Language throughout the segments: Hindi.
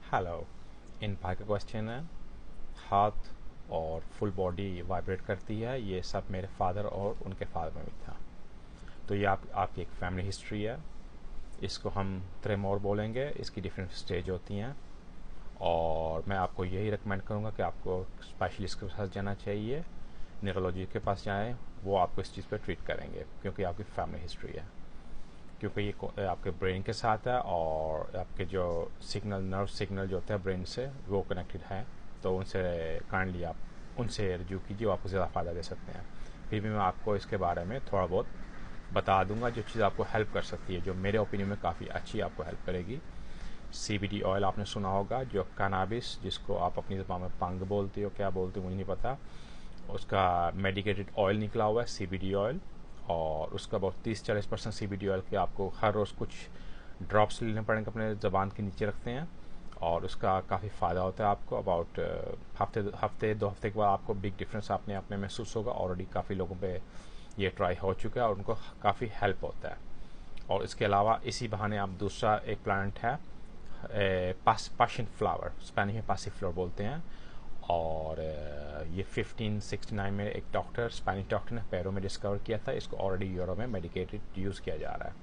हेलो। इन भाई का क्वेश्चन है, हाथ और फुल बॉडी वाइब्रेट करती है। ये सब मेरे फादर और उनके फादर में भी था। तो ये आपकी एक फैमिली हिस्ट्री है। इसको हम ट्रेमोर बोलेंगे। इसकी डिफरेंट स्टेज होती हैं और मैं आपको यही रिकमेंड करूँगा कि आपको स्पेशलिस्ट के पास जाना चाहिए, न्यूरोलॉजी के पास जाएं। वो आपको इस चीज़ पर ट्रीट करेंगे क्योंकि आपकी फैमिली हिस्ट्री है। क्योंकि ये आपके ब्रेन के साथ है और आपके जो सिग्नल, नर्व सिग्नल जो होते हैं ब्रेन से, वो कनेक्टेड है। तो उनसे काइंडली आप उनसे रिव्यू कीजिए, वो आपको ज़्यादा फ़ायदा दे सकते हैं। फिर भी मैं आपको इसके बारे में थोड़ा बहुत बता दूंगा जो चीज़ आपको हेल्प कर सकती है, जो मेरे ओपिनियन में काफ़ी अच्छी आपको हेल्प करेगी। CBD ऑयल आपने सुना होगा, जो कैनाबिस, जिसको आप अपनी ज़बान में पंग बोलते हो, क्या बोलते हो मुझे नहीं पता, उसका मेडिकेटेड ऑयल निकला हुआ है CBD ऑयल। और उसका बहुत 30-40% CBD ऑयल के आपको हर रोज़ कुछ ड्रॉप्स लेने पड़ेंगे, अपने ज़बान के नीचे रखते हैं और उसका काफ़ी फ़ायदा होता है आपको। अबाउट हफ्ते 2 हफ्ते के बाद आपको बिग डिफरेंस आपने अपने महसूस होगा। ऑलरेडी काफ़ी लोगों पे ये ट्राई हो चुका है और उनको काफ़ी हेल्प होता है। और इसके अलावा इसी बहाने आप दूसरा एक प्लांट है, पैशन फ्लावर, स्पेनिश में पासी फ्लावर बोलते हैं। और ये 1569 में एक डॉक्टर, स्पेनिश डॉक्टर ने पेरू में डिस्कवर किया था। इसको ऑलरेडी यूरोप में मेडिकेटेड यूज़ किया जा रहा है।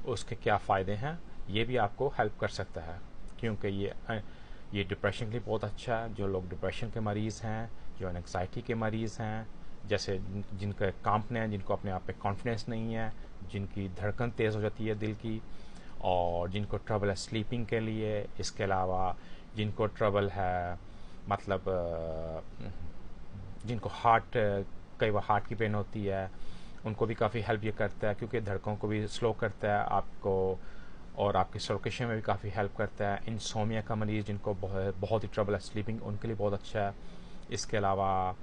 उसके क्या फ़ायदे हैं ये भी आपको हेल्प कर सकता है, क्योंकि ये डिप्रेशन के लिए बहुत अच्छा है। जो लोग डिप्रेशन के मरीज़ हैं, जो एंग्जाइटी के मरीज़ हैं, जैसे जिनका कांपने हैं, जिनको अपने आप पे कॉन्फिडेंस नहीं है, जिनकी धड़कन तेज़ हो जाती है दिल की, और जिनको ट्रबल है स्लीपिंग के लिए। इसके अलावा जिनको ट्रबल है, मतलब जिनको कई बार हार्ट की पेन होती है, उनको भी काफ़ी हेल्प ये करता है, क्योंकि धड़कों को भी स्लो करता है आपको और आपके सर्कुलेशन में भी काफ़ी हेल्प करता है। इंसोमिया का मरीज़ जिनको बहुत ही ट्रबल है स्लीपिंग, उनके लिए बहुत अच्छा है। इसके अलावा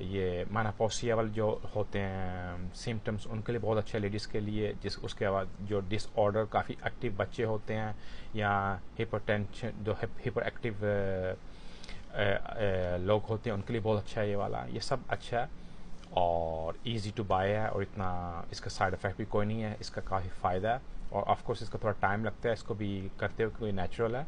ये मेनोपॉजियल जो होते हैं सिम्टम्स, उनके लिए बहुत अच्छा है लेडीज़ के लिए। उसके बाद जो डिसऑर्डर, काफ़ी एक्टिव बच्चे होते हैं, या हिपरटेंशन, जो हिपर एक्टिव लोग होते हैं, उनके लिए बहुत अच्छा है ये वाला। ये सब अच्छा है और इजी टू बाय है और इतना इसका साइड इफ़ेक्ट भी कोई नहीं है। इसका काफ़ी फ़ायदा है और ऑफ कोर्स इसका थोड़ा टाइम लगता है इसको भी करते हुए, कोई नेचुरल है।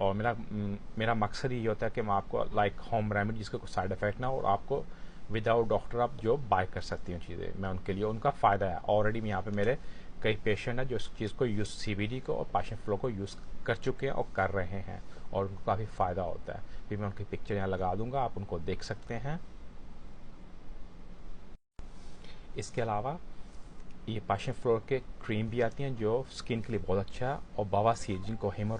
और मेरा मकसद ही ये होता है कि मैं आपको लाइक होम रेमेडी जिसका कोई साइड इफ़ेक्ट ना हो और आपको विदाउट डॉक्टर आप जो बाय कर सकती हूँ चीज़ें, मैं उनके लिए उनका फ़ायदा है। ऑलरेडी मैं यहाँ पे मेरे कई पेशेंट हैं जो इस चीज़ को यूज़, CBD को और पैशन फ्लो को यूज़ कर चुके हैं और कर रहे हैं और उनको काफ़ी फ़ायदा होता है। फिर मैं उनकी पिक्चर यहाँ लगा दूंगा, आप उनको देख सकते हैं। इसके अलावा ये पैशन फ्लोर के क्रीम भी आती हैं जो स्किन के लिए बहुत अच्छा है। और बवासीर, जिनको हेमोरेज